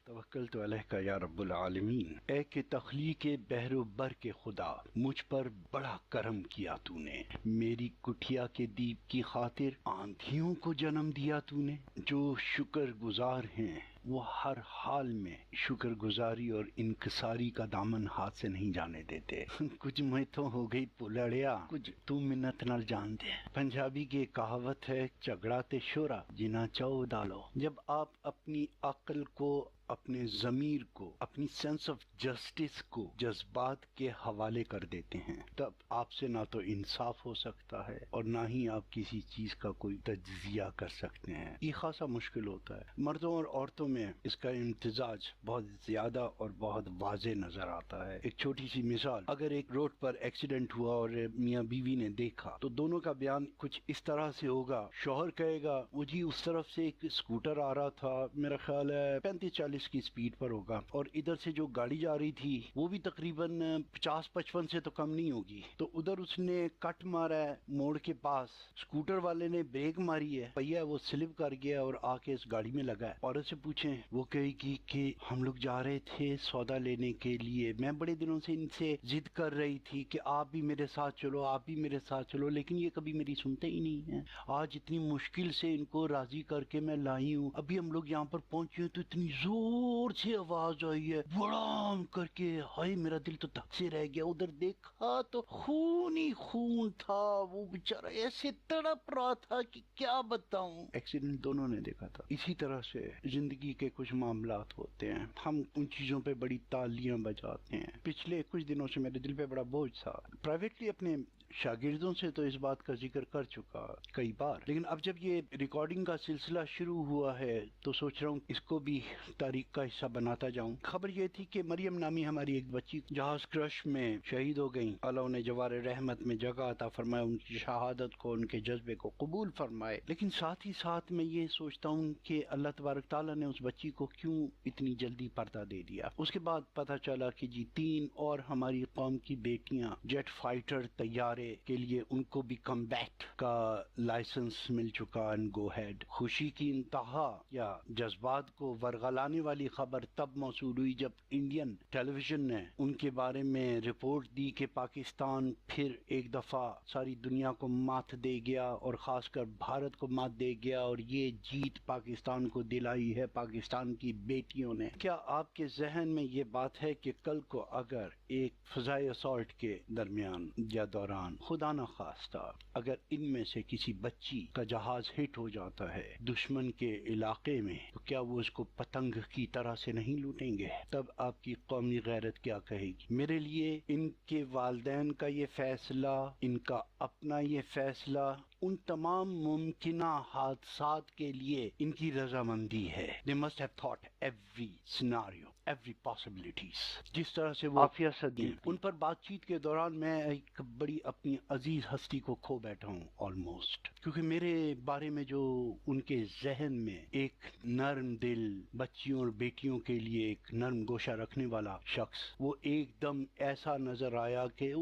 توکلت علیک یا رب العالمین۔ اے کہ تخلیق بحر و بر کے خدا، مجھ پر بڑا کرم کیا تو نے، میری کٹھیا کے دیپ کی خاطر آندھیوں کو جنم دیا تو نے۔ جو شکر گزار ہیں وہ ہر حال میں شکر گزاری اور انکساری کا دامن ہاتھ سے نہیں جانے دیتے۔ کچھ میں تو ہو گئی پلڑیا، کچھ تو منت نال جان دے۔ پنجابی کی ایک کہاوت ہے، جھگڑا تے شورا جنا چاہو ڈالو۔ جب آپ اپنی عقل کو، اپنے ضمیر کو، اپنی سینس آف جسٹس کو جذبات کے حوالے کر دیتے ہیں، تب آپ سے نہ تو انصاف ہو سکتا ہے اور نہ ہی آپ کسی چیز کا کوئی تجزیہ کر سکتے ہیں۔ یہ خاصا مشکل ہوتا ہے۔ مردوں اور عورتوں میں اس کا امتزاج بہت زیادہ اور بہت واضح نظر آتا ہے۔ ایک چھوٹی سی مثال، اگر ایک روڈ پر ایکسیڈنٹ ہوا اور میاں بیوی نے دیکھا تو دونوں کا بیان کچھ اس طرح سے ہوگا۔ شوہر کہے گا وہ جی اس طرف سے ایک اسکوٹر آ رہا تھا، میرا خیال ہے 35-40 کی سپیڈ پر ہوگا، اور ادھر سے جو گاڑی جا رہی تھی وہ بھی تقریباً 50-55 سے تو کم نہیں ہوگی، تو ادھر اس نے کٹ مارا ہے موڑ کے پاس، اسکوٹر والے نے بریک ماری ہے، پہیا وہ سلپ کر گیا اور آ کے اس گاڑی میں لگا ہے۔ عورت سے پوچھیں، وہ کہے گی کہ ہم لوگ جا رہے تھے سودا لینے کے لیے، میں بڑے دنوں سے ان سے ضد کر رہی تھی کہ آپ بھی میرے ساتھ چلو، آپ بھی میرے ساتھ چلو، لیکن یہ کبھی میری سنتے ہی نہیں ہیں۔ آج اتنی مشکل سے ان کو راضی کر کے میں لائی ہوں، ابھی ہم لوگ یہاں پر پہنچے ہیں تو اتنی زور سے آواز آئی ہے، بڑام کر کے، ہائے میرا دل تو دھک سے رہ گیا، ادھر دیکھا تو خون ہی خون تھا، وہ بیچارہ ایسے تڑپ رہا تھا کہ کیا بتاؤں۔ ایکسیڈنٹ دونوں نے دیکھا تھا۔ اسی طرح سے زندگی کے کچھ معاملات ہوتے ہیں، ہم ان چیزوں پہ بڑی تالیاں بجاتے ہیں۔ پچھلے کچھ دنوں سے میرے دل پہ بڑا بوجھ تھا، پرائیویٹلی اپنے شاگردوں سے تو اس بات کا ذکر کر چکا کئی بار، لیکن اب جب یہ ریکارڈنگ کا سلسلہ شروع ہوا ہے تو سوچ رہا ہوں اس کو بھی تاریخ کا حصہ بناتا جاؤں۔ خبر یہ تھی کہ مریم نامی ہماری ایک بچی جہاز کرش میں شہید ہو گئیں، اللہ انہیں جوار رحمت میں جگہ عطا فرمائے، ان کی شہادت کو، ان کے جذبے کو قبول فرمائے۔ لیکن ساتھ ہی ساتھ میں یہ سوچتا ہوں کہ اللہ تبارک تعالیٰ نے اس بچی کو کیوں اتنی جلدی پردہ دے دیا۔ اس کے بعد پتہ چلا کہ جی 3 اور ہماری قوم کی بیٹیاں جیٹ فائٹر طیارے کے لیے ان کو بھی کم بیک کا لائسنس مل چکا، ان گو ہیڈ۔ خوشی کی انتہا یا جذبات کو ورغلانے والی خبر تب موصول ہوئی جب انڈین ٹیلی ویژن نے ان کے بارے میں رپورٹ دی کہ پاکستان پھر ایک دفعہ ساری دنیا کو مات دے گیا اور خاص کر بھارت کو مات دے گیا، اور یہ جیت پاکستان کو دلائی ہے پاکستان کی بیٹیوں نے۔ کیا آپ کے ذہن میں یہ بات ہے کہ کل کو اگر ایک فضائی اسالٹ کے درمیان یا دوران خدا نخواستہ اگر ان میں سے کسی بچی کا جہاز ہٹ ہو جاتا ہے دشمن کے علاقے میں، تو کیا وہ اس کو پتنگ کی طرح سے نہیں لوٹیں گے؟ تب آپ کی قومی غیرت کیا کہے گی؟ میرے لیے ان کے والدین کا یہ فیصلہ، ان کا اپنا یہ فیصلہ، ان تمام ممکنہ حادثات کے لیے ان کی رضامندی ہے۔ They must have thought every scenario, every possibilities۔ جس طرح سے وہ عافیہ صدیق، ان پر بات چیت کے دوران میں ایک بڑی اپنی عزیز ہستی کو کھو بیٹھا ہوں آلموسٹ، کیونکہ میرے بارے میں جو ان کے ذہن میں ایک نرم دل بچیوں اور بیٹیوں کے لیے ایک نرم گوشہ رکھنے والا شخص، وہ ایک دم ایسا نظر آیا کہ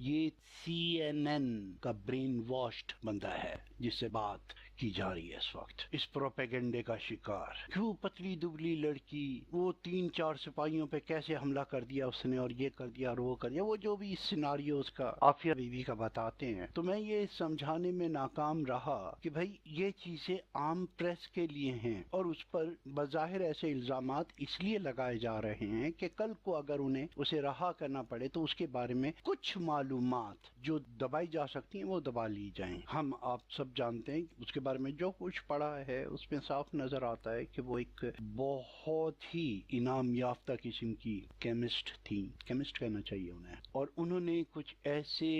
یہ CNN کا برین واشڈ بندہ ہے جس سے بات کی جا رہی ہے اس وقت، اس پروپیگنڈے کا شکار۔ کیوں پتلی دبلی لڑکی، وہ 3-4 سپاہیوں پہ کیسے حملہ کر دیا اس نے، اور یہ کر دیا اور وہ کر دیا، وہ جو بھی سیناریو اس کا عافیہ بی بی کا بتاتے ہیں، تو میں یہ سمجھانے میں ناکام رہا کہ بھائی یہ چیزیں عام پریس کے لیے ہیں، اور اس پر بظاہر ایسے الزامات اس لیے لگائے جا رہے ہیں کہ کل کو اگر انہیں اسے رہا کرنا پڑے تو اس کے بارے میں کچھ معلومات جو دبائی جا سکتی ہیں وہ دبا لی جائیں۔ ہم آپ سب جانتے ہیں اس کے بارے میں جو کچھ پڑھا ہے، اس میں صاف نظر آتا ہے کہ وہ ایک بہت ہی انعام یافتہ قسم کی کیمسٹ تھی، کیمسٹ کہنا چاہیے انہیں، اور انہوں نے کچھ ایسے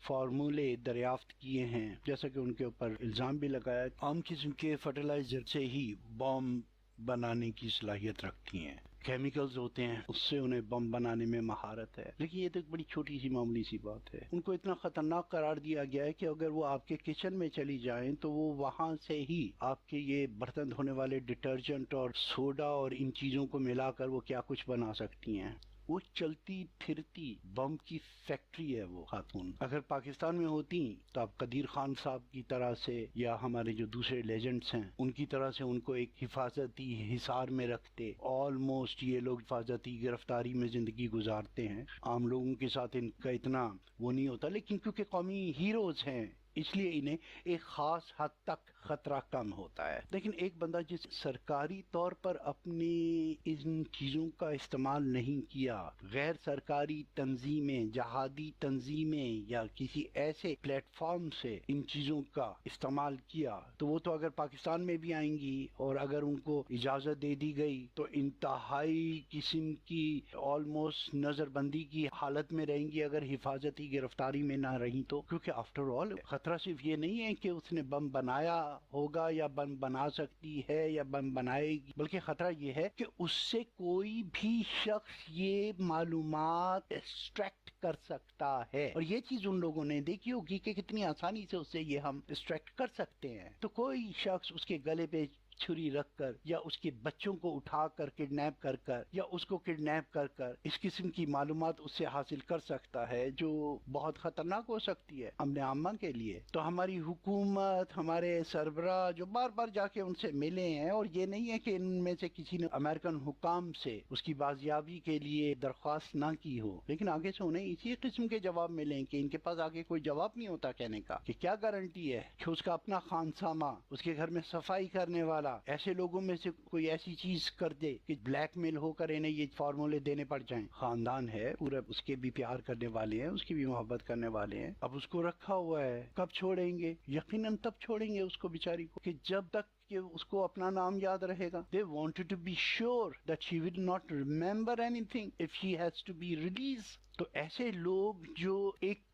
فارمولے دریافت کیے ہیں جیسا کہ ان کے اوپر الزام بھی لگایا، عام قسم کے فرٹیلائزر سے ہی بم بنانے کی صلاحیت رکھتی ہیں، کیمیکلز ہوتے ہیں، اس سے انہیں بم بنانے میں مہارت ہے۔ لیکن یہ تو ایک بڑی چھوٹی سی معمولی سی بات ہے، ان کو اتنا خطرناک قرار دیا گیا ہے کہ اگر وہ آپ کے کچن میں چلی جائیں تو وہ وہاں سے ہی آپ کے یہ برتن دھونے والے ڈٹرجنٹ اور سوڈا اور ان چیزوں کو ملا کر وہ کیا کچھ بنا سکتی ہیں۔ وہ چلتی پھرتی بم کی فیکٹری ہے وہ خاتون. اگر پاکستان میں ہوتی تو آپ قدیر خان صاحب کی طرح سے یا ہمارے جو دوسرے لیجنڈز ہیں ان کی طرح سے ان کو ایک حفاظتی حصار میں رکھتے. آلموسٹ یہ لوگ حفاظتی گرفتاری میں زندگی گزارتے ہیں. عام لوگوں کے ساتھ ان کا اتنا وہ نہیں ہوتا، لیکن کیونکہ قومی ہیروز ہیں اس لیے انہیں ایک خاص حد تک خطرہ کم ہوتا ہے. لیکن ایک بندہ جس سرکاری طور پر اپنی ان چیزوں کا استعمال نہیں کیا، غیر سرکاری تنظیمیں، جہادی تنظیمیں یا کسی ایسے پلیٹ فارم سے ان چیزوں کا استعمال کیا، تو وہ تو اگر پاکستان میں بھی آئیں گی اور اگر ان کو اجازت دے دی گئی تو انتہائی قسم کی آلموسٹ نظر بندی کی حالت میں رہیں گی اگر حفاظتی گرفتاری میں نہ رہیں تو. کیونکہ آفٹر آل خطرہ صرف یہ نہیں ہے کہ اس نے بم بنایا ہوگا یا بم بنا سکتی ہے یا بم بنائے گی، بلکہ خطرہ یہ ہے کہ اس سے کوئی بھی شخص یہ معلومات ایکسٹریکٹ کر سکتا ہے. اور یہ چیز ان لوگوں نے دیکھی ہوگی کہ کتنی آسانی سے اس سے یہ ہم ایکسٹریکٹ کر سکتے ہیں. تو کوئی شخص اس کے گلے پہ چھری رکھ کر یا اس کے بچوں کو اٹھا کر کڈنیپ کر کر یا اس کو کڈنیپ کر کر اس قسم کی معلومات اس سے حاصل کر سکتا ہے جو بہت خطرناک ہو سکتی ہے امن عامہ کے لیے. تو ہماری حکومت، ہمارے سربراہ جو بار بار جا کے ان سے ملے ہیں، اور یہ نہیں ہے کہ ان میں سے کسی نے امریکن حکام سے اس کی بازیابی کے لیے درخواست نہ کی ہو، لیکن آگے سے انہیں اسی قسم کے جواب ملیں کہ ان کے پاس آگے کوئی جواب نہیں ہوتا کہنے کا کہ کیا گارنٹی ہے کہ اس کا اپنا خانسامہ، اس کے گھر میں صفائی کرنے والا ایسے لوگوں میں سے کوئی ایسی چیز کر دے کہ بلیک میل ہو کر انہیں یہ فارمولے دینے پڑ جائیں. خاندان ہے پورا، اس کے بھی پیار کرنے والے ہیں، اس کی بھی محبت کرنے والے ہیں. اب اس کو رکھا ہوا ہے، کب چھوڑیں گے؟ یقیناً تب چھوڑیں گے اس کو بیچاری کو کہ جب تک کہ اس کو اپنا نام یاد رہے گا. They wanted to be sure that she will not remember anything if she has to be released. تو ایسے لوگ جو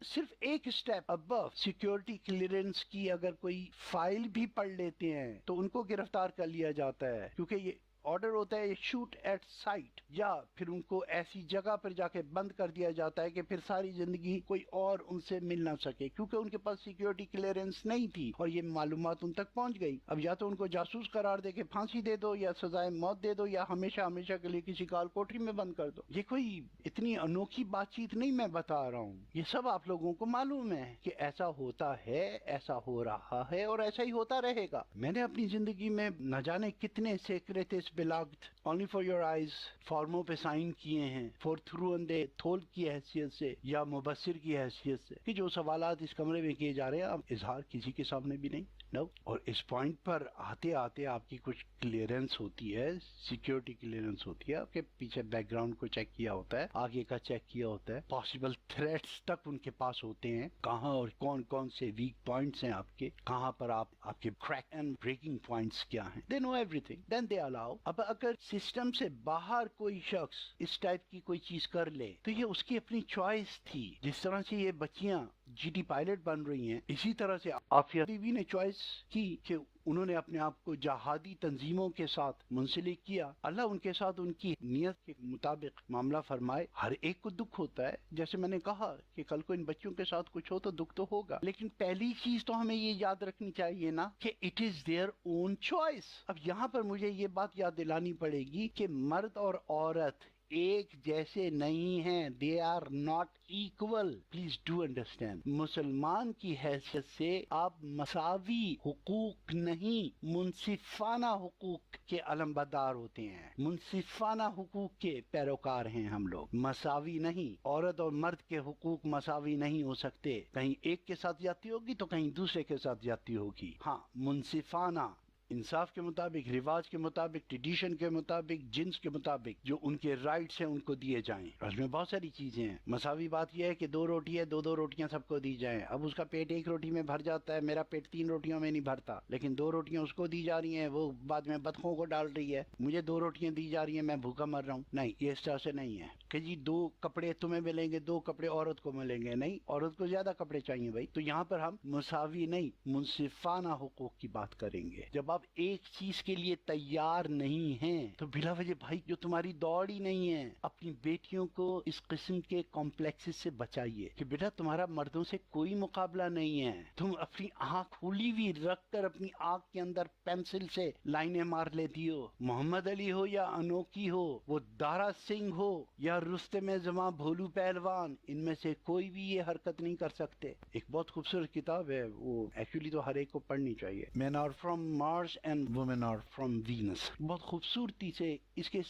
صرف ایک سٹیپ ابو سیکیورٹی کلیئرنس کی اگر کوئی فائل بھی پڑھ لیتے ہیں تو ان کو گرفتار کر لیا جاتا ہے، کیونکہ یہ آرڈر ہوتا ہے شوٹ ایٹ سائٹ، یا پھر ان کو ایسی جگہ پر جا کے بند کر دیا جاتا ہے کہ پھر ساری زندگی کوئی اور ان سے مل نہ سکے، کیونکہ ان کے پاس سیکیورٹی کلیئرنس نہیں تھی اور یہ معلومات ان تک پہنچ گئی. اب یا تو ان کو جاسوس قرار دے کے پھانسی دے دو یا سزائے موت دے دو یا ہمیشہ ہمیشہ کے لیے کسی کال کوٹری میں بند کر دو. یہ کوئی اتنی انوکھی بات چیت نہیں میں بتا رہا ہوں، یہ سب آپ لوگوں کو معلوم ہے کہ ایسا ہوتا ہے، ایسا ہو رہا ہے اور ایسا ہی ہوتا رہے گا. میں نے اپنی زندگی میں نہ جانے کتنے سیکریٹس بلاگڈ only for your eyes فارموں پہ سائن کیے ہیں، فور تھرو اندے تھول کی حیثیت سے یا مبصر کی حیثیت سے، کہ جو سوالات اس کمرے میں کیے جا رہے ہیں اب اظہار کسی کے سامنے بھی نہیں. نو. اور اس پوائنٹ پر آتے آتے آپ کی کچھ کلیئرنس ہوتی ہے، سیکیورٹی کلیئرنس ہوتی ہے، آپ کے پیچھے بیک گراؤنڈ کو چیک کیا ہوتا ہے، آگے کا چیک کیا ہوتا ہے، پاسبل تھریٹس تک ان کے پاس ہوتے ہیں، کہاں اور کون کون سے ویک پوائنٹس ہیں آپ کے، کہاں پر آپ کے کریک اینڈ بریکنگ پوائنٹس کیا ہیں. دے نو ایوری تھنگ، دین دے الاؤ. اب اگر سسٹم سے باہر کوئی شخص اس ٹائپ کی کوئی چیز کر لے تو یہ اس کی اپنی چوائس تھی. جس طرح سے یہ بچیاں جی ٹی پائلٹ بن رہی ہیں، اسی طرح سے عافیہ بیوی نے چوائس کی کہ انہوں نے اپنے آپ کو جہادی تنظیموں کے ساتھ منسلک کیا. اللہ ان کے ساتھ ان کی نیت کے مطابق معاملہ فرمائے. ہر ایک کو دکھ ہوتا ہے، جیسے میں نے کہا کہ کل کو ان بچوں کے ساتھ کچھ ہو تو دکھ تو ہوگا، لیکن پہلی چیز تو ہمیں یہ یاد رکھنی چاہیے نا کہ it is their own choice. اب یہاں پر مجھے یہ بات یاد دلانی پڑے گی کہ مرد اور عورت ایک جیسے نہیں ہیں. They are not equal. Please do understand. مسلمان کی حیثیت سے آپ مساوی حقوق نہیں، منصفانہ حقوق کے علمبردار ہوتے ہیں، منصفانہ حقوق کے پیروکار ہیں ہم لوگ، مساوی نہیں. عورت اور مرد کے حقوق مساوی نہیں ہو سکتے. کہیں ایک کے ساتھ زیادتی ہوگی تو کہیں دوسرے کے ساتھ زیادتی ہوگی. ہاں، منصفانہ، انصاف کے مطابق، رواج کے مطابق، ٹریڈیشن کے مطابق، جنس کے مطابق جو ان کے رائٹس ہیں ان کو دیے جائیں. اس میں بہت ساری چیزیں ہیں. مساوی بات یہ ہے کہ 2 روٹی ہے، 2 روٹیاں سب کو دی جائیں. اب اس کا پیٹ 1 روٹی میں بھر جاتا ہے، میرا پیٹ 3 روٹیوں میں نہیں بھرتا، لیکن 2 روٹیاں اس کو دی جا رہی ہیں، وہ بعد میں بطخوں کو ڈال رہی ہے. مجھے 2 روٹیاں دی جا رہی ہیں، میں بھوکا مر رہا ہوں. نہیں، یہ اس طرح سے نہیں ہے کہ جی 2 کپڑے تمہیں ملیں گے، 2 کپڑے عورت کو ملیں گے. نہیں، عورت کو زیادہ کپڑے چاہیے بھائی. تو یہاں پر ہم مساوی نہیں، منصفانہ حقوق کی بات کریں گے. جب آپ آپ ایک چیز کے لیے تیار نہیں ہیں تو بلا وجہ بھائی جو تمہاری دوڑ ہی نہیں ہے، اپنی بیٹیوں کو اس قسم کے کمپلیکسز سے بچائیے کہ بیٹا تمہارا مردوں سے کوئی مقابلہ نہیں ہے، تم اپنی آنکھ کھلی ہوئی رکھ کر اپنی آنکھ کے اندر پینسل سے لائنیں مار لیتی ہو، محمد علی ہو یا انوکھی ہو، وہ دارا سنگھ ہو یا رستم زماں بھولو پہلوان، ان میں سے کوئی بھی یہ حرکت نہیں کر سکتے۔ ایک بہت خوبصورت کتاب ہے، وہ ایکچولی تو ہر ایک کو پڑھنی چاہیے، men are from Mars and women are from Venus. بہت خوبصورتی سے اس کے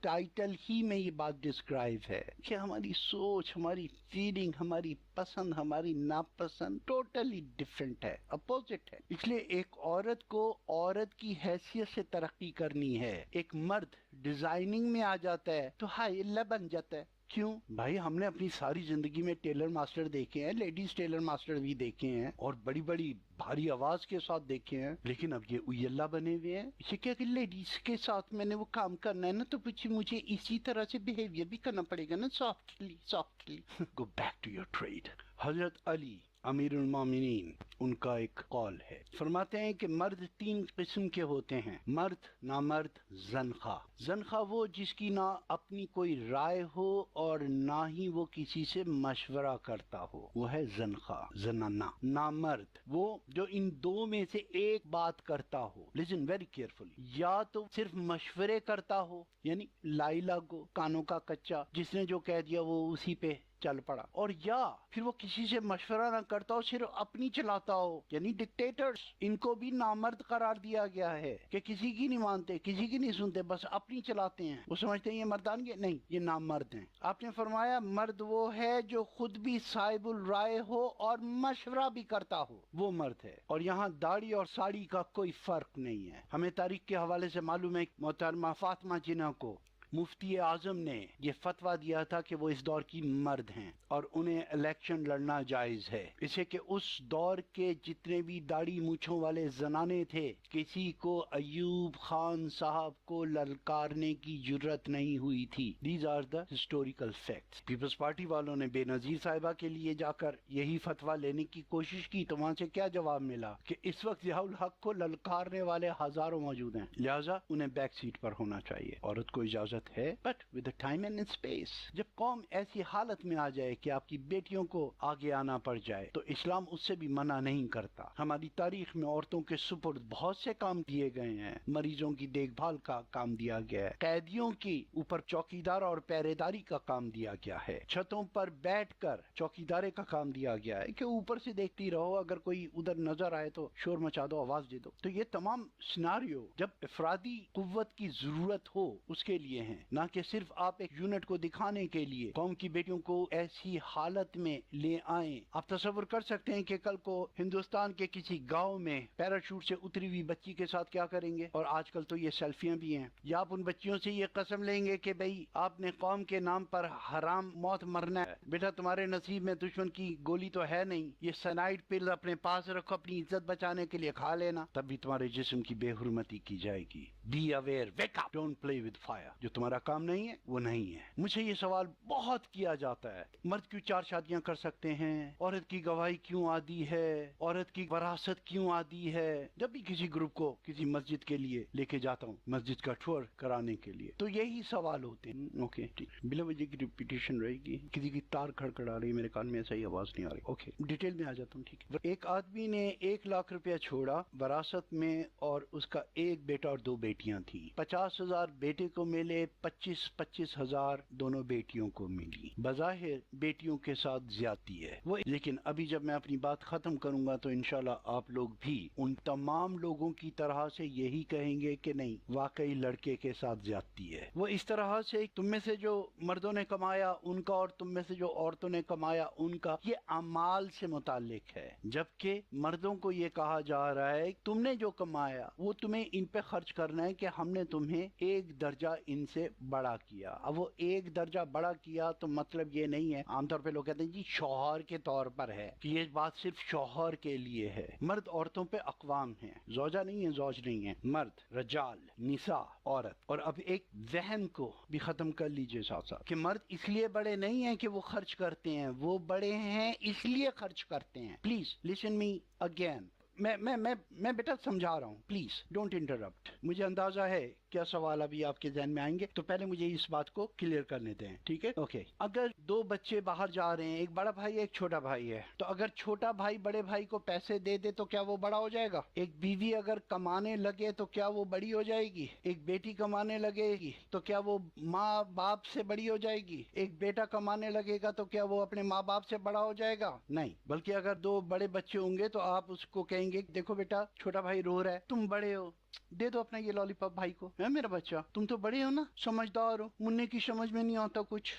ٹائٹل ہی میں یہ بات ڈسکرائب ہے کہ ہماری سوچ، ہماری فیلنگ، ہماری پسند، ہماری ناپسند ٹوٹلی ڈفرینٹ ہے، اپوزٹ ہے۔ اس لیے ایک عورت کو عورت کی حیثیت سے ترقی کرنی ہے، ایک مرد ڈیزائننگ میں آ جاتا ہے تو ہائی اللہ بن جاتا ہے۔ کیوں بھائی؟ ہم نے اپنی ساری زندگی میں ٹیلر ماسٹر دیکھے ہیں، لیڈیز ٹیلر ماسٹر بھی دیکھے ہیں اور بڑی بڑی بھاری آواز کے ساتھ دیکھے ہیں، لیکن اب یہ اوی اللہ بنے ہوئے ہیں۔ یہ کیا کہ لیڈیز کے ساتھ میں نے وہ کام کرنا ہے نا تو مجھے اسی طرح سے بیہیویئر بھی کرنا پڑے گا نا، softly go back to your trade. حضرت علی امیر المومنین، ان کا ایک قول ہے، فرماتے ہیں کہ مرد تین قسم کے ہوتے ہیں، مرد، نامرد، زنخواہ۔ زنخواہ وہ جس کی نہ اپنی کوئی رائے ہو اور نہ ہی وہ کسی سے مشورہ کرتا ہو، وہ ہے زنخواہ، زنانہ۔ نامرد وہ جو ان دو میں سے ایک بات کرتا ہو، لسن ویری کیئرفلی، یا تو صرف مشورے کرتا ہو، یعنی لائی لاگو، کانوں کا کچا، جس نے جو کہہ دیا وہ اسی پہ چل پڑا، اور یا پھر وہ کسی سے مشورہ نہ کرتا ہو، صرف اپنی چلاتا ہو، یعنی ڈکٹیٹرز۔ ان کو بھی نامرد قرار دیا گیا ہے کہ کسی کی نہیں مانتے، کسی کی نہیں سنتے، بس اپنی چلاتے ہیں۔ وہ سمجھتے ہیں یہ مردان کے نہیں، یہ نامرد ہیں۔ آپ نے فرمایا مرد وہ ہے جو خود بھی صاحب الرائے ہو اور مشورہ بھی کرتا ہو، وہ مرد ہے۔ اور یہاں داڑھی اور ساڑی کا کوئی فرق نہیں ہے۔ ہمیں تاریخ کے حوالے سے معلوم ہے محترمہ فاطمہ جناح کو مفتی اعظم نے یہ فتویٰ دیا تھا کہ وہ اس دور کی مرد ہیں اور انہیں الیکشن لڑنا جائز ہے، اسے کہ اس دور کے جتنے بھی داڑھی مونچھوں والے زنانے تھے، کسی کو ایوب خان صاحب کو للکارنے کی جرت نہیں ہوئی تھی۔ These are the historical facts. Peoples Party والوں نے بے نظیر صاحبہ کے لیے جا کر یہی فتویٰ لینے کی کوشش کی تو وہاں سے کیا جواب ملا کہ اس وقت ضیاء الحق کو للکارنے والے ہزاروں موجود ہیں، لہٰذا انہیں بیک سیٹ پر ہونا چاہیے۔ عورت کو اجازت ہے but with time and space. جب قوم ایسی حالت میں آ جائے کہ آپ کی بیٹیوں کو آگے آنا پڑ جائے تو اسلام اس سے بھی منع نہیں کرتا۔ ہماری تاریخ میں عورتوں کے سپرد بہت سے کام دیے گئے ہیں، مریضوں کی دیکھ بھال کا کام دیا گیا ہے، قیدیوں کی اوپر چوکیدار اور پہرے داری کا کام دیا گیا ہے، چھتوں پر بیٹھ کر چوکیدارے کا کام دیا گیا ہے کہ اوپر سے دیکھتی رہو، اگر کوئی ادھر نظر آئے تو شور مچا دو، آواز دے دو۔ تو یہ تمام سیناریو جب افرادی قوت کی ضرورت ہو اس کے لیے ہیں، نہ کہ صرف آپ ایک یونٹ کو دکھانے کے لیے قوم کی بیٹیوں کو ایسی حالت میں لے آئیں۔ آپ تصور کر سکتے ہیں کہ کل کو ہندوستان کے کسی گاؤں میں پیراشوٹ سے اتری ہوئی بچی کے ساتھ کیا کریں گے؟ اور آج کل تو یہ سیلفیاں بھی ہیں۔ یا آپ ان بچیوں سے یہ قسم لیں گے کہ بھئی آپ نے قوم کے نام پر حرام موت مرنا ہے، بیٹا تمہارے نصیب میں دشمن کی گولی تو ہے نہیں، یہ سینائڈ پل اپنے پاس رکھو، اپنی عزت بچانے کے لیے کھا لینا، تب بھی تمہارے جسم کی بے حرمتی کی جائے گی۔ Be aware, wake up, don't play with fire. جو تمہارا کام نہیں ہے وہ نہیں ہے۔ مجھے یہ سوال بہت کیا جاتا ہے، مرد کیوں 4 شادیاں کر سکتے ہیں؟ عورت کی گواہی کیوں عادی ہے؟ عورت کی وراثت کیوں عادی ہے؟ جب بھی کسی گروپ کو کسی مسجد کے لیے لے کے جاتا ہوں، مسجد کا ٹور کرانے کے لیے، تو یہی سوال ہوتے ہیں۔ اوکے ٹھیک، بلا وجہ کی ریپیٹیشن رہے گی، کسی کی تار کھڑکھڑا رہی، میرے کان میں صحیح آواز نہیں آ رہی۔ اوکے ڈیٹیل میں آ جاتا ہوں، ٹھیک ہے۔ ایک آدمی نے 1 لاکھ روپیہ چھوڑا وراثت میں اور اس کا ایک بیٹا اور 2 بیٹیاں تھیں۔ 50,000 بیٹے کو ملے، 25,000 دونوں بیٹیوں کو ملی۔ بظاہر بیٹیوں کے ساتھ زیادتی ہے وہ، لیکن ابھی جب میں اپنی بات ختم کروں گا تو انشاءاللہ آپ لوگ بھی ان تمام لوگوں کی طرح سے یہی کہیں گے کہ نہیں، واقعی لڑکے کے ساتھ زیادتی ہے۔ وہ اس طرح سے تم میں سے جو مردوں نے کمایا ان کا اور تم میں سے جو عورتوں نے کمایا ان کا، یہ اعمال سے متعلق ہے، جبکہ مردوں کو یہ کہا جا رہا ہے تم نے جو کمایا وہ تمہیں ان پہ خرچ کرنا ہے کہ ہم نے تمہیں ایک درجہ ان سے بڑا کیا۔ اب وہ ایک درجہ بڑا کیا تو مطلب یہ نہیں ہے، عام طور پہ لوگ کہتے ہیں جی شوہر کے طور پر ہے، کہ یہ بات صرف شوہر کے لیے ہے۔ مرد عورتوں پہ اقوام ہیں، زوجہ نہیں ہے، زوج نہیں ہے، مرد، رجال، نساء، عورت۔ اور اب ایک ذہن کو بھی ختم کر لیجئے ساتھ ساتھ کہ مرد اس لیے بڑے نہیں ہیں کہ وہ خرچ کرتے ہیں، وہ بڑے ہیں اس لیے خرچ کرتے ہیں۔ پلیز لسن می اگین، میں بیٹا سمجھا رہا ہوں، پلیز ڈونٹ انٹرپٹ. مجھے اندازہ ہے کیا سوال ابھی آپ کے ذہن میں آئیں گے، تو پہلے مجھے اس بات کو کلیئر کرنے دیں، ٹھیک ہے؟ اوکے. اگر دو بچے باہر جا رہے ہیں، ایک بڑا بھائی ہے ایک چھوٹا بھائی ہے، تو اگر چھوٹا بھائی بڑے بھائی کو پیسے دے دے تو کیا وہ بڑا ہو جائے گا؟ ایک بیوی اگر کمانے لگے تو کیا وہ بڑی ہو جائے گی؟ ایک بیٹی کمانے لگے گی تو کیا وہ ماں باپ سے بڑی ہو جائے گی؟ ایک بیٹا کمانے لگے گا تو کیا وہ اپنے ماں باپ سے بڑا ہو جائے گا؟ نہیں، بلکہ اگر دو بڑے بچے ہوں گے تو آپ اس کو کہیں گے دیکھو بیٹا چھوٹا بھائی رو رہا ہے، تم بڑے ہو، دے دو اپنا یہ لالی پاپ بھائی کو. ہے میرا بچہ، تم تو بڑے ہو نا، سمجھدار ہو، منہ کی سمجھ میں نہیں آتا کچھ،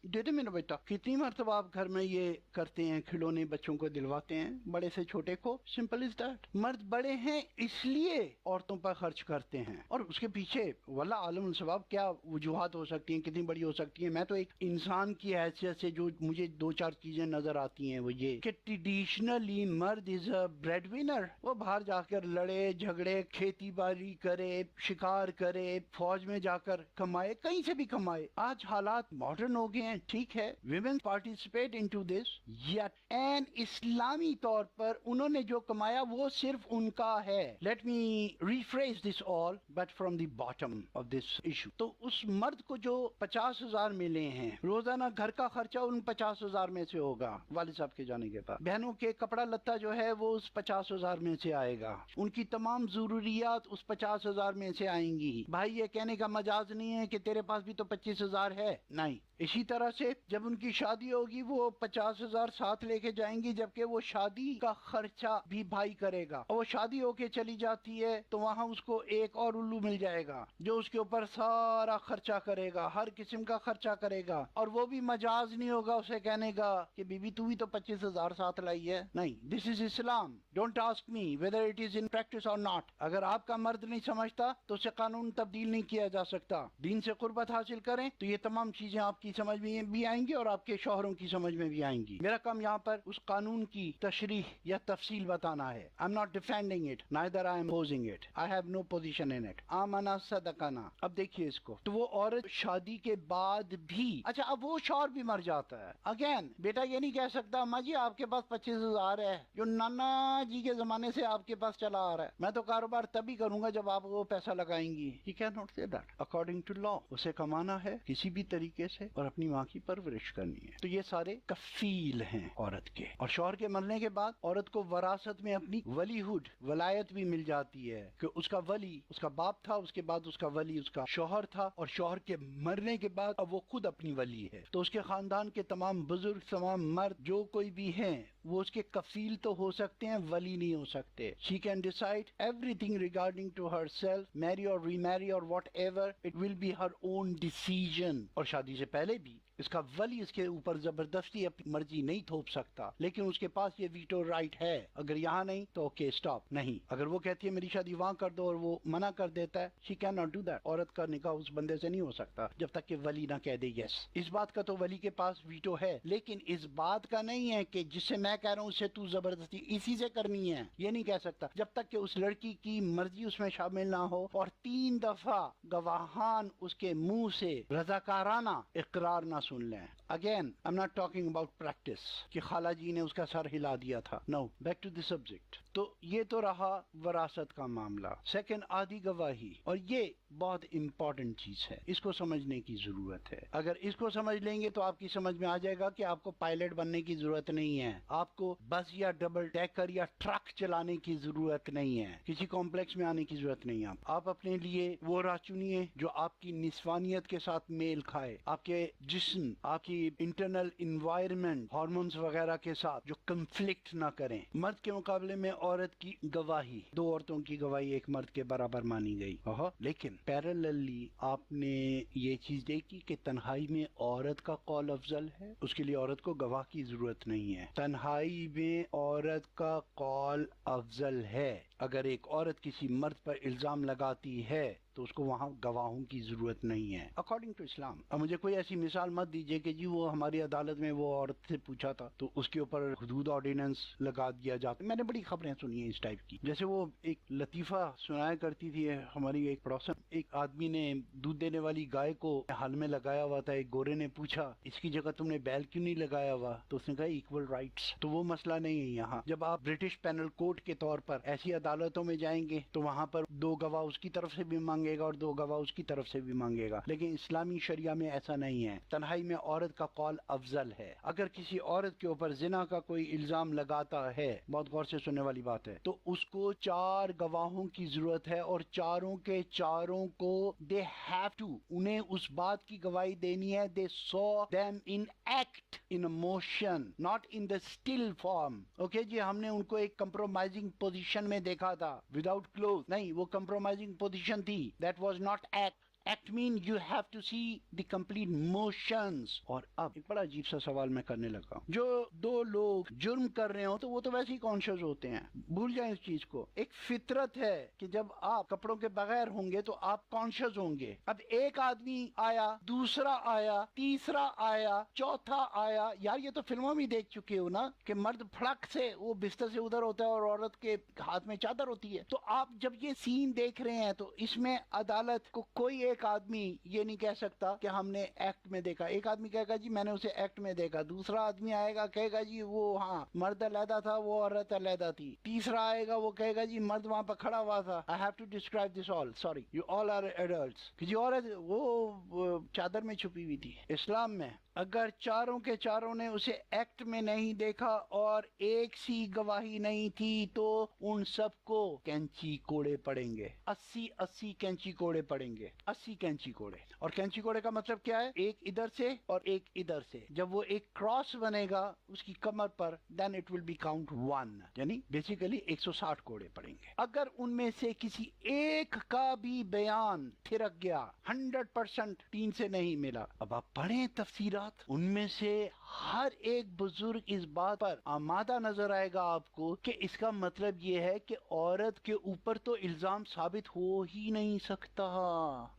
دے دے میرا بیٹا. کتنی مرتبہ آپ گھر میں یہ کرتے ہیں، کھلونے بچوں کو دلواتے ہیں بڑے سے چھوٹے کو. Simple is that. مرد بڑے ہیں اس لیے عورتوں پر خرچ کرتے ہیں، اور اس کے پیچھے واللہ عالم الثواب کیا وجوہات ہو سکتی ہیں، کتنی بڑی ہو سکتی ہیں. میں تو ایک انسان کی حیثیت سے جو مجھے دو چار چیزیں نظر آتی ہیں وہ یہ کہ ٹریڈیشنلی مرد از اے بریڈ ونر. وہ باہر جا کر لڑے جھگڑے، کھیتی باڑی کرے، شکار کرے، فوج میں جا کر کمائے، کہیں سے بھی کمائے. آج حالات ماڈرن ہو گئے ہیں، ٹھیک ہے، women participate into this, yet and اسلامی طور پر انہوں نے جو کمایا وہ صرف ان کا ہے. Let me rephrase this all but from the bottom of this issue. تو اس مرد کو جو 50,000 ملے ہیں روزانہ، گھر کا خرچہ ان 50,000 میں سے ہوگا والد صاحب کے جانے کے بعد. بہنوں کے کپڑا لتا جو ہے وہ اس 50,000 میں سے آئے گا. ان کی تمام ضروریات اس 50,000 میں سے آئیں گی. بھائی یہ کہنے کا مجاز نہیں ہے کہ تیرے پاس بھی تو 25,000 ہے، نہیں. اسی طرح سے جب ان کی شادی ہوگی وہ 50,000 ساتھ لے کے جائیں گی، جبکہ وہ شادی کا خرچہ بھی بھائی کرے گا. اور وہ شادی ہو کے چلی جاتی ہے تو وہاں اس کو ایک اور الو مل جائے گا جو اس کے اوپر سارا خرچہ کرے گا، ہر قسم کا خرچہ کرے گا. اور وہ بھی مجاز نہیں ہوگا اسے کہنے کا کہ بی بی تو بھی تو 25,000 ساتھ لائی ہے. نہیں، this is Islam. Don't ask me whether it is in practice or not. اگر آپ کا مرد نہیں سمجھتا تو اسے قانون تبدیل نہیں کیا جا سکتا. دین سے قربت حاصل کریں تو یہ تمام چیزیں آپ کی سمجھ میں بھی آئیں گی اور آپ کے شوہروں کی سمجھ میں بھی آئیں گی. میرا کام یہاں پر اس قانون کی تشریح یا تفصیل بتانا ہے. I'm not defending it, neither I am opposing it. I have no position in it. آمنا صدقنا. اب دیکھیے اس کو، تو وہ عورت شادی کے بعد بھی، اچھا اب وہ شوہر بھی مر جاتا ہے، اگین بیٹا یہ نہیں کہہ سکتا اماں جی آپ کے پاس 25,000 ہے جو نانا جی کے زمانے سے آپ کے پاس چلا آ رہا ہے، میں تو کاروبار تبھی کروں گا جب آپ وہ پیسہ لگائیں گی. He cannot say that. According to law اسے کمانا ہے کسی بھی طریقے سے اور اپنی ماں کی پرورش کرنی ہے. تو یہ سارے کفیل ہیں عورت کے. اور شوہر کے مرنے کے بعد عورت کو وراثت میں اپنی ولی ہوڈ، ولایت بھی مل جاتی ہے کہ اس کا ولی اس کا باپ تھا، اس کے بعد اس کا ولی اس کا شوہر تھا، اور شوہر کے مرنے کے بعد اب وہ خود اپنی ولی ہے. تو اس کے خاندان کے تمام بزرگ، تمام مرد جو کوئی بھی ہیں وہ اس کے کفیل تو ہو سکتے ہیں، ولی نہیں ہو سکتے. She can decide everything regarding to herself, marry or remarry or whatever. It will be her own decision. اور شادی سے پہلے بھی اس کا ولی اس کے اوپر زبردستی اپنی مرضی نہیں تھوپ سکتا، لیکن اس کے پاس یہ ویٹو رائٹ ہے. اگر یہاں نہیں تو اوکے سٹاپ. نہیں، اگر وہ کہتی ہے میری شادی وہاں کر دو اور وہ منع کر دیتا ہے، she cannot do that. عورت کا نکاح اس بندے سے نہیں ہو سکتا جب تک کہ ولی نہ کہہ دے یس. اس بات کا تو ولی کے پاس ویٹو ہے، لیکن اس بات کا نہیں ہے کہ جس سے میں کہہ رہا ہوں اسے تو زبردستی اسی سے کرنی ہے، یہ نہیں کہہ سکتا جب تک کہ اس لڑکی کی مرضی اس میں شامل نہ ہو اور 3 دفعہ گواہان اس کے منہ سے رضاکارانہ اقرار نہ سن لیں. Again, I'm not talking about practice کہ خالہ جی نے اس کا سر ہلا دیا تھا. No, back to the subject. تو یہ تو رہا وراثت کا معاملہ. سیکنڈ، آدھی گواہی، اور یہ بہت امپورٹنٹ چیز ہے، اس کو سمجھنے کی ضرورت ہے. اگر اس کو سمجھ لیں گے تو آپ کی سمجھ میں آ جائے گا کہ آپ کو پائلٹ بننے کی ضرورت نہیں ہے، آپ کو بس یا ڈبل ڈیکر یا ٹرک چلانے کی ضرورت نہیں ہے، کسی کمپلیکس میں آنے کی ضرورت نہیں ہے. آپ اپنے لیے وہ راہ چنیے جو آپ کی نسوانیت کے ساتھ میل کھائے، آپ کے جسم، آپ کی انٹرنل انوائرمنٹ، ہارمونز وغیرہ کے ساتھ جو کنفلکٹ نہ کریں. مرد کے مقابلے میں عورت کی گواہی، 2 عورتوں کی گواہی ایک مرد کے برابر مانی گئی. لیکن پیرللی آپ نے یہ چیز دیکھی کہ تنہائی میں عورت کا قول افضل ہے، اس کے لیے عورت کو گواہ کی ضرورت نہیں ہے. تنہائی میں عورت کا قول افضل ہے. اگر ایک عورت کسی مرد پر الزام لگاتی ہے تو اس کو وہاں گواہوں کی ضرورت نہیں ہے اکارڈنگ ٹو اسلام. اب مجھے کوئی ایسی مثال مت دیجیے کہ جی وہ ہماری عدالت میں وہ عورت سے پوچھا تھا تو اس کے اوپر حدود آرڈیننس لگا دیا جاتا. میں نے بڑی خبریں سنی ہیں اس ٹائپ کی. جیسے وہ ایک لطیفہ سنایا کرتی تھی ہماری ایک پڑوسن، ایک آدمی نے دودھ دینے والی گائے کو حل میں لگایا ہوا تھا. ایک گورے نے پوچھا اس کی جگہ تم نے بیل کیوں نہیں لگایا ہوا؟ تو اس نے کہا ایکول رائٹس. تو وہ مسئلہ نہیں ہے یہاں. جب آپ برٹش پینل کوڈ کے طور پر ایسی عدالتوں میں جائیں گے تو وہاں پر 2 گواہ اس کی طرف سے بھی مانگے گا اور 2 گواہ اس کی طرف سے بھی مانگے گا. لیکن اسلامی شریعہ میں ایسا نہیں ہے. تنہائی میں عورت کا قول افضل ہے. اگر کسی عورت کے اوپر زنا کا کوئی الزام لگاتا ہے، بہت غور سے سننے والی بات ہے، تو اس کو 4 گواہوں کی ضرورت ہے اور چاروں کے چاروں کو they have to، انہیں اس بات کی گواہی دینی ہے they saw them in act in a motion not in the still form. Okay جی، ہم نے ان کو ایک کمپرومائزنگ پوزیشن میں دیکھا تھا وداؤٹ کلوز. نہیں، وہ کمپرومائزنگ پوزیشن تھی. That was not act. Act mean you have to see the complete motions. اور اب ایک بڑا عجیب سا سوال میں کرنے لگا. جو 2 لوگ جرم کر رہے ہوں تو وہ تو ویسے ہی کانشیس ہوتے ہیں، بھول جائیں اس چیز کو. ایک فطرت ہے کہ جب آپ کپڑوں کے بغیر ہوں گے تو آپ کانشیس ہوں گے. اب ایک آدمی آیا، دوسرا آیا، تیسرا آیا، چوتھا آیا. یار یہ تو فلموں میں دیکھ چکے ہو نا کہ مرد پھڑک سے وہ بستر سے ادھر ہوتا ہے اور عورت کے ہاتھ میں چادر ہوتی ہے. تو آپ جب یہ سین دیکھ رہے ہیں تو اس میں عدالت کو کوئی ایک آدمی یہ نہیں کہہ سکتا کہ ہم نے ایکٹ میں دیکھا. ایک آدمی کہے گا جی میں نے اسے ایکٹ میں دیکھا. دوسرا آدمی آئے گا کہے گا جی وہ ہاں مرد علیحدہ تھا، وہ عورت علیحدہ تھی. تیسرا آئے گا وہ کہے گا جی مرد وہاں پہ کھڑا ہوا تھا. I have to describe this all. Sorry. You all are adults. کہ جی عورت وہ چادر میں چھپی ہوئی تھی. اسلام میں اگر چاروں کے چاروں نے اسے ایکٹ میں نہیں دیکھا اور ایک سی گواہی نہیں تھی تو ان سب کو کینچی کوڑے پڑیں گے. 80 کینچی کوڑے پڑیں گے. 80 کینچی کوڑے. اور کینچی کوڑے کا مطلب کیا ہے؟ ایک ادھر سے اور ایک ادھر سے. جب وہ ایک کراس بنے گا اس کی کمر پر then it will be count 1، یعنی بیسیکلی 160 کوڑے پڑیں گے. اگر ان میں سے کسی ایک کا بھی بیان تھرک گیا، 100% 3 سے نہیں ملا. اب آپ پڑھیں تفسیرات، ان میں سے ہر ایک بزرگ اس بات پر آمادہ نظر آئے گا آپ کو کہ اس کا مطلب یہ ہے کہ عورت کے اوپر تو الزام ثابت ہو ہی نہیں سکتا.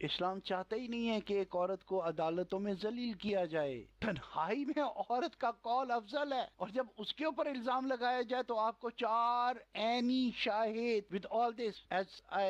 اسلام چاہتا ہی نہیں ہے کہ ایک عورت کو عدالتوں میں ذلیل کیا جائے. تنہائی میں عورت کا قول افضل ہے، اور جب اس کے اوپر الزام لگایا جائے تو آپ کو 4 عینی شاہد with all this as I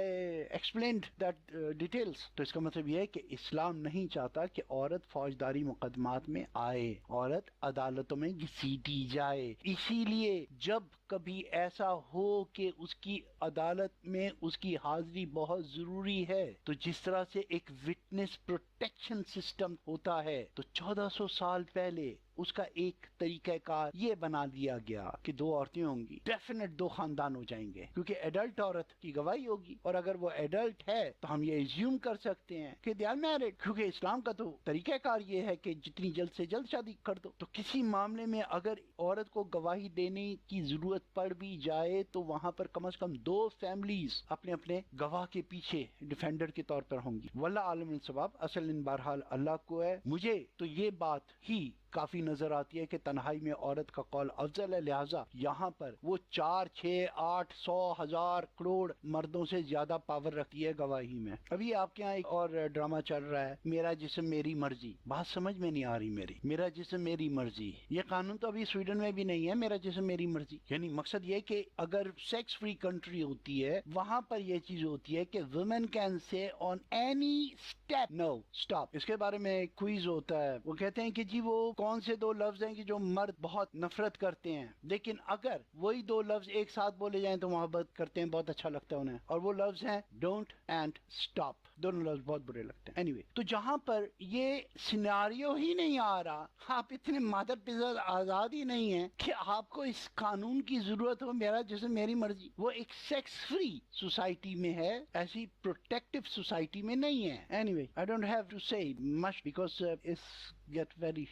explained that details. تو اس کا مطلب یہ ہے کہ اسلام نہیں چاہتا کہ عورت فوجداری مقدمات میں آئے، عورت عدالتوں میں گھسیٹی جائے. اسی لیے جب کبھی ایسا ہو کہ اس کی عدالت میں اس کی حاضری بہت ضروری ہے، تو جس طرح سے ایک وٹنس پروٹیکشن سسٹم ہوتا ہے، تو 1400 سال پہلے اس کا ایک طریقہ کار یہ بنا دیا گیا کہ 2 عورتیں ہوں گی، ڈیفینیٹ 2 خاندان ہو جائیں گے، کیونکہ ایڈلٹ عورت کی گواہی ہوگی. اور اگر وہ ایڈلٹ ہے تو ہم یہ ایزیوم کر سکتے ہیں کہ دے آر میرڈ، کیونکہ اسلام کا تو طریقہ کار یہ ہے کہ جتنی جلد سے جلد شادی کر دو. تو کسی معاملے میں اگر عورت کو گواہی دینے کی ضرورت پڑ بھی جائے تو وہاں پر کم از کم 2 فیملیز اپنے اپنے گواہ کے پیچھے ڈیفینڈر کے طور پر ہوں گی. واللہ عالم الصواب. اصل ان بہرحال اللہ کو ہے. مجھے تو یہ بات ہی کافی نظر آتی ہے کہ تنہائی میں عورت کا قول افضل ہے. لہٰذا یہاں پر وہ 4 6 8 100 1000 کروڑ مردوں سے زیادہ پاور رکھتی ہے گواہی میں. ابھی آپ کے یہاں ایک اور ڈرامہ چل رہا ہے، میرا جسم میری مرضی. بات سمجھ میں نہیں آ رہی میری. میرا جسم میری مرضی، یہ قانون تو ابھی سویڈن میں بھی نہیں ہے. میرا جسم میری مرضی یعنی مقصد یہ کہ اگر سیکس فری کنٹری ہوتی ہے وہاں پر یہ چیز ہوتی ہے کہ women can say on any step no stop. اس کے بارے میں ایک کوئز ہوتا ہے. وہ کہتے ہیں کہ جی وہ کون سے 2 لفظ ہیں کہ جو مرد بہت نفرت کرتے ہیں، لیکن اگر وہی 2 لفظ ایک ساتھ بولے جائیں تو محبت کرتے ہیں، بہت اچھا لگتا ہے انہیں. اور وہ لفظ ہیں ڈونٹ اینڈ اسٹاپ. دونوں لفظ بہت برے لگتے ہیں. اینی تو جہاں پر یہ سیناریو ہی نہیں آ رہا، آپ اتنے مادر پزر آزاد ہی نہیں ہیں کہ آپ کو اس قانون کی ضرورت ہو میرا جسم میری مرضی. وہ ایک سیکس فری سوسائٹی میں ہے، ایسی پروٹیکٹیو سوسائٹی میں نہیں ہے. Anyway I don't have to say much because it's get very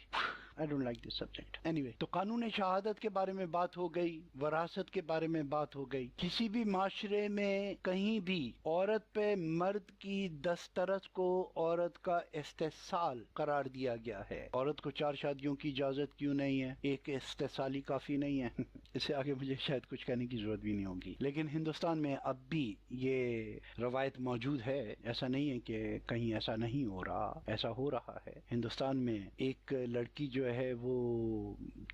I don't like this subject. Anyway, تو قانون شہادت کے بارے میں بات ہو گئی، وراثت کے بارے میں بات ہو گئی. کسی بھی معاشرے میں کہیں بھی عورت پہ مرد کی دسترس کو عورت کا استحصال قرار دیا گیا ہے. عورت کو 4 شادیوں کی اجازت کیوں نہیں ہے؟ ایک استحصالی کافی نہیں ہے. اس سے آگے مجھے شاید کچھ کہنے کی ضرورت بھی نہیں ہوگی، لیکن ہندوستان میں اب بھی یہ روایت موجود ہے، ایسا نہیں ہے کہ کہیں ایسا نہیں ہو رہا، ایسا ہو رہا ہے۔ ہندوستان میں ایک لڑکی جو ہے وہ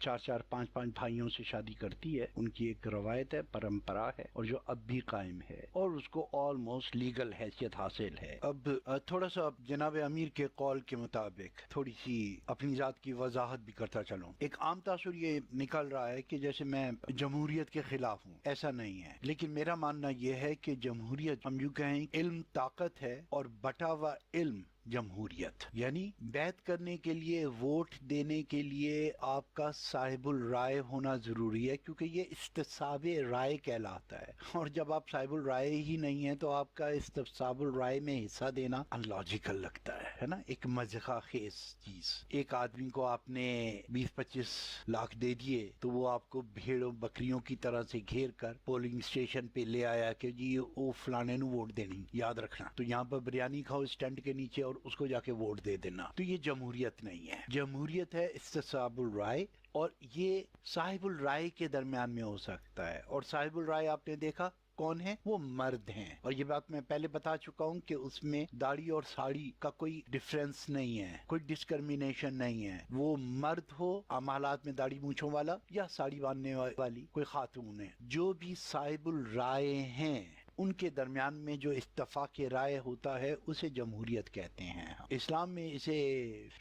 4 5 بھائیوں سے شادی کرتی ہے، ان کی ایک روایت ہے، پرمپرا ہے، اور جو اب بھی قائم ہے، اور اس کو آلموسٹ لیگل حیثیت حاصل ہے۔ اب تھوڑا سا جناب امیر کے قول کے مطابق تھوڑی سی اپنی ذات کی وضاحت بھی کرتا چلوں۔ ایک عام تاثر یہ نکل رہا ہے کہ جیسے میں جمہوریت کے خلاف ہوں، ایسا نہیں ہے، لیکن میرا ماننا یہ ہے کہ جمہوریت، ہم یوں کہیں، علم طاقت ہے اور بٹا ہوا علم جمہوریت، یعنی بیعت کرنے کے لیے، ووٹ دینے کے لیے آپ کا صاحب الرائے ہونا ضروری ہے، کیونکہ یہ استصحاب رائے کہلاتا ہے، اور جب آپ صاحب الرائے ہی نہیں ہیں تو آپ کا استصحاب الرائے میں حصہ دینا ان لاجیکل لگتا ہے نا، ایک مضحکہ خیز چیز۔ ایک آدمی کو آپ نے 20-25 لاکھ دے دیے تو وہ آپ کو بھیڑوں بکریوں کی طرح سے گھیر کر پولنگ اسٹیشن پہ لے آیا کہ جی وہ فلانے نو ووٹ دینی، یاد رکھنا، تو یہاں پر بریانی کھاؤ اسٹینڈ کے نیچے اور اس کو جا کے ووٹ دے دینا۔ تو یہ جمہوریت نہیں ہے، جمہوریت ہے استصحاب الرائے، اور یہ صاحب الرائے کے درمیان میں ہو سکتا ہے، اور صاحب الرائے آپ نے دیکھا کون ہے؟ وہ مرد ہیں، اور یہ بات میں پہلے بتا چکا ہوں کہ اس میں داڑھی اور ساڑی کا کوئی ڈفرینس نہیں ہے، کوئی ڈسکرمینیشن نہیں ہے، وہ مرد ہو عام حالات میں داڑھی مونچھوں والا یا ساڑی باندھنے والی کوئی خاتون ہے، جو بھی صاحب الرائے ہیں ان کے درمیان میں جو اتفاق رائے ہوتا ہے اسے جمہوریت کہتے ہیں۔ اسلام میں اسے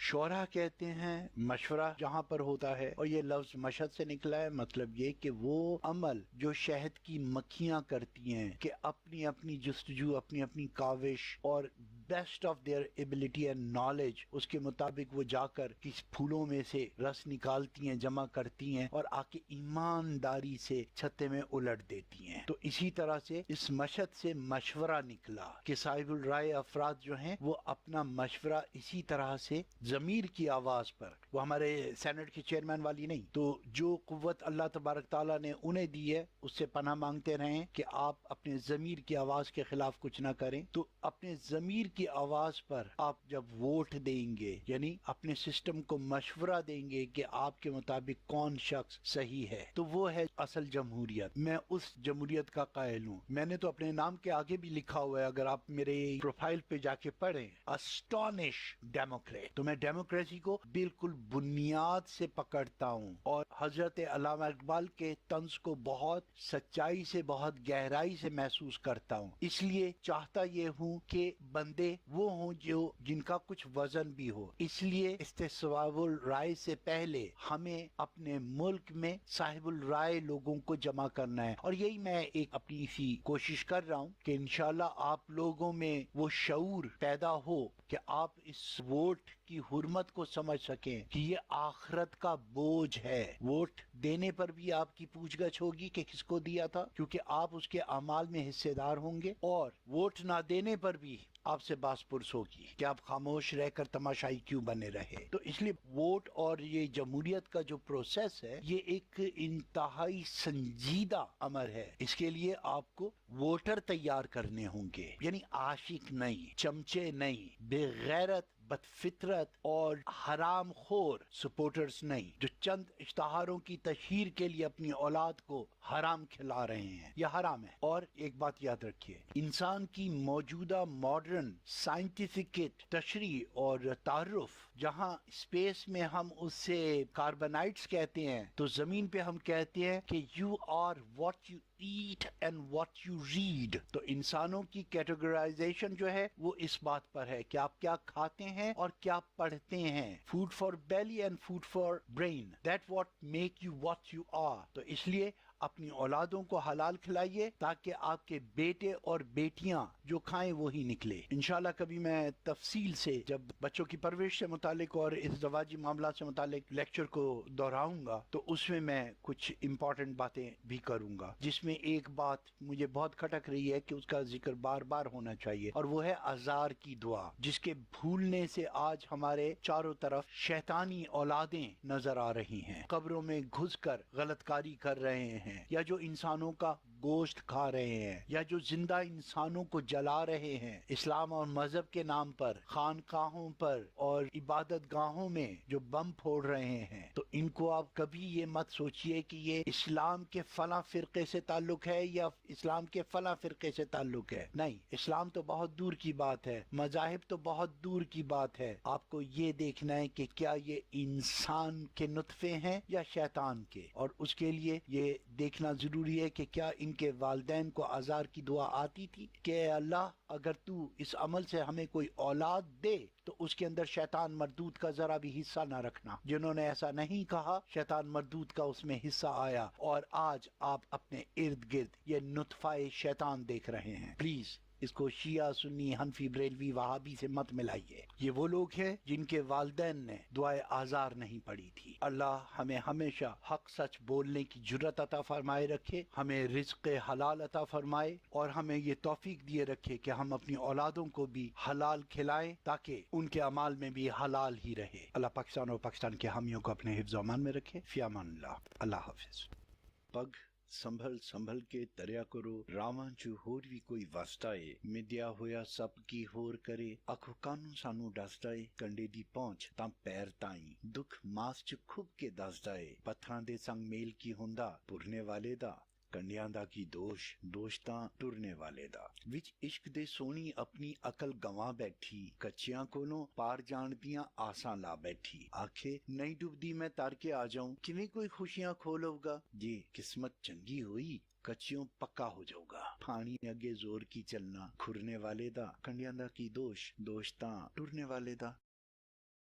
شورا کہتے ہیں، مشورہ جہاں پر ہوتا ہے، اور یہ لفظ مشہد سے نکلا ہے، مطلب یہ کہ وہ عمل جو شہد کی مکھیاں کرتی ہیں کہ اپنی اپنی جستجو، اپنی اپنی کاوش اور best of their ability and knowledge, اس کے مطابق وہ جا کر کس پھولوں میں سے رس نکالتی ہیں، جمع کرتی ہیں، اور آ کے ایمانداری سے چھتے میں الٹ دیتی ہیں۔ تو اسی طرح سے اس مشہد سے مشورہ نکلا کہ صاحب الرائے افراد جو ہیں وہ اپنا مشورہ اسی طرح سے ضمیر کی آواز پر، وہ ہمارے سینٹ کے چیئرمین والی نہیں، تو جو قوت اللہ تبارک تعالیٰ نے انہیں دی ہے اس سے پناہ مانگتے رہیں کہ آپ اپنے ضمیر کی آواز کے خلاف کچھ نہ کریں۔ تو اپنے ضمیر کی آواز پر آپ جب ووٹ دیں گے، یعنی اپنے سسٹم کو مشورہ دیں گے کہ آپ کے مطابق کون شخص صحیح ہے، تو وہ ہے اصل جمہوریت۔ میں اس جمہوریت کا قائل ہوں۔ میں نے تو اپنے نام کے آگے بھی لکھا ہوا ہے، اگر آپ میرے پروفائل پہ جا کے پڑھیں، اسٹونش ڈیموکریٹ، تو میں ڈیموکریسی کو بالکل بنیاد سے پکڑتا ہوں، اور حضرت علامہ اقبال کے طنز کو بہت سچائی سے، بہت گہرائی سے محسوس کرتا ہوں۔ اس لیے چاہتا یہ ہوں کہ بندے وہ ہوں جو جن کا کچھ وزن بھی ہو۔ اس لیے استصواب الرائے سے پہلے ہمیں اپنے ملک میں صاحب الرائے لوگوں کو جمع کرنا ہے، اور یہی میں ایک اپنی سی کوشش کر رہا ہوں کہ انشاءاللہ آپ لوگوں میں وہ شعور پیدا ہو کہ آپ اس ووٹ کی حرمت کو سمجھ سکیں کہ یہ آخرت کا بوجھ ہے۔ ووٹ دینے پر بھی آپ کی پوچھ گچھ ہوگی کہ کس کو دیا تھا، کیونکہ آپ اس کے اعمال میں حصے دار ہوں گے، اور ووٹ نہ دینے پر بھی آپ سے باس پرس ہوگی کہ آپ خاموش رہ کر تماشائی کیوں بنے رہے۔ تو اس لیے ووٹ اور یہ جمہوریت کا جو پروسیس ہے، یہ ایک انتہائی سنجیدہ امر ہے۔ اس کے لیے آپ کو ووٹر تیار کرنے ہوں گے، یعنی عاشق نہیں، چمچے نہیں، بے غیرت، بد فطرت اور حرام خور سپورٹرز نہیں، جو چند اشتہاروں کی تشہیر کے لیے اپنی اولاد کو حرام کھلا رہے ہیں۔ یہ حرام ہے۔ اور ایک بات یاد رکھیے، انسان کی موجودہ ماڈرن سائنٹیفک تشریح اور تعارف، جہاں اسپیس میں ہم اس سے کاربنائٹس کہتے ہیں، تو زمین پہ ہم کہتے ہیں کہ you are what you eat and what you read. تو انسانوں کی کیٹیگرائزیشن جو ہے وہ اس بات پر ہے کہ آپ کیا کھاتے ہیں اور کیا پڑھتے ہیں۔ Food for belly and food for brain, that what make you what you are. تو اس لیے اپنی اولادوں کو حلال کھلائیے تاکہ آپ کے بیٹے اور بیٹیاں جو کھائیں وہی نکلے۔ انشاءاللہ کبھی میں تفصیل سے جب بچوں کی پرورش سے متعلق اور ازدواجی معاملات سے متعلق لیکچر کو دہراؤں گا تو اس میں کچھ امپورٹنٹ باتیں بھی کروں گا، جس میں ایک بات مجھے بہت کھٹک رہی ہے کہ اس کا ذکر بار بار ہونا چاہیے، اور وہ ہے آزار کی دعا، جس کے بھولنے سے آج ہمارے چاروں طرف شیطانی اولادیں نظر آ رہی ہیں، قبروں میں گھس کر غلط کاری کر رہے ہیں، یا جو انسانوں کا گوشت کھا رہے ہیں یا جو زندہ انسانوں کو جلا رہے ہیں اسلام اور مذہب کے نام پر، خانقاہوں پر اور عبادت گاہوں میں جو بم پھوڑ رہے ہیں، تو ان کو آپ کبھی یہ مت سوچئے کہ یہ اسلام کے فلاں فرقے سے تعلق ہے یا اسلام کے فلاں فرقے سے تعلق ہے. نہیں، اسلام تو بہت دور کی بات ہے، مذاہب تو بہت دور کی بات ہے. آپ کو یہ دیکھنا ہے کہ کیا یہ انسان کے نطفے ہیں یا شیطان کے، اور اس کے لیے یہ دیکھنا ضروری ہے کہ کیا ان کے والدین کو آزار کی دعا آتی تھی کہ اے اللہ اگر تو اس عمل سے ہمیں کوئی اولاد دے تو اس کے اندر شیطان مردود کا ذرا بھی حصہ نہ رکھنا. جنہوں نے ایسا نہیں کہا، شیطان مردود کا اس میں حصہ آیا، اور آج آپ اپنے ارد گرد یہ نطفہ شیطان دیکھ رہے ہیں. پلیز اس کو شیعہ، سنی، حنفی، بریلوی، وہابی سے مت ملائیے. یہ وہ لوگ ہیں جن کے والدین نے دعائے آزار نہیں پڑھی تھی. اللہ ہمیں ہمیشہ حق سچ بولنے کی جرت عطا فرمائے رکھے، ہمیں رزق حلال عطا فرمائے، اور ہمیں یہ توفیق دیے رکھے کہ ہم اپنی اولادوں کو بھی حلال کھلائیں تاکہ ان کے اعمال میں بھی حلال ہی رہے. اللہ پاکستان اور پاکستان کے حامیوں کو اپنے حفظ و امان میں رکھے. فی امان اللہ. اللہ حافظ. پگ ਸੰਭਲ ਸੰਭਲ ਕੇ ਤਰਿਆ ਕਰੋ, ਰਾਵਾਂ 'ਚ ਹੋਰ ਵੀ ਕੋਈ ਵਸਦਾ ਏ, ਮਿੱਧਿਆ ਹੋਇਆ ਸਭ ਕੀ ਹੋਰ ਕਰੇ, ਅੱਖੋਂ ਕਾਨੂੰ ਸਾਨੂੰ ਦੱਸਦਾ ਏ, ਕੰਡੇ ਦੀ ਪਹੁੰਚ ਤਾਂ ਪੈਰ ਤਾਈਂ, ਦੁੱਖ ਮਾਸ 'ਚ ਖੁੱਭ ਕੇ ਦੱਸਦਾ ਏ, ਪੱਥਰਾਂ ਦੇ ਸੰਗ ਮੇਲ ਕੀ ਹੁੰਦਾ, ਪੁਰਨੇ ਵਾਲੇ ਦਾ, ਕੰਡਿਆਂ ਦਾ ਕੀ ਦੋਸ਼, ਦੋਸ਼ ਤਾਂ ਟੁਰਨੇ ਵਾਲੇ ਦਾ. ਵਿੱਚ ਇਸ਼ਕ ਦੇ ਸੋਹਣੀ ਆਪਣੀ ਅਕਲ ਗਵਾਂ ਬੈਠੀ, ਕੱਚਿਆਂ ਕੋਲੋਂ ਪਾਰ ਜਾਣ ਦੀਆਂ ਆਸਾਂ ਲਾ ਬੈਠੀ, ਆਖੇ ਨਹੀਂ ਡੁੱਬਦੀ ਮੈਂ ਤਰ ਕੇ ਆ ਜਾਊਂ, ਕਿਵੇਂ ਕੋਈ ਖੁਸ਼ੀਆਂ ਖੋ ਲਊਗਾ, ਜੇ ਕਿਸਮਤ ਚੰਗੀ ਹੋਈ ਕੱਚਿਓਂ ਪੱਕਾ ਹੋ ਜਾਊਗਾ. ਪਾਣੀ ਅੱਗੇ ਜ਼ੋਰ ਕੀ ਚੱਲਣਾ, ਖੁਰਨੇ ਵਾਲੇ ਦਾ, ਕੰਡਿਆਂ ਦਾ ਕੀ ਦੋਸ਼, ਦੋਸ਼ ਤਾਂ ਟੁਰਨੇ ਵਾਲੇ ਦਾ.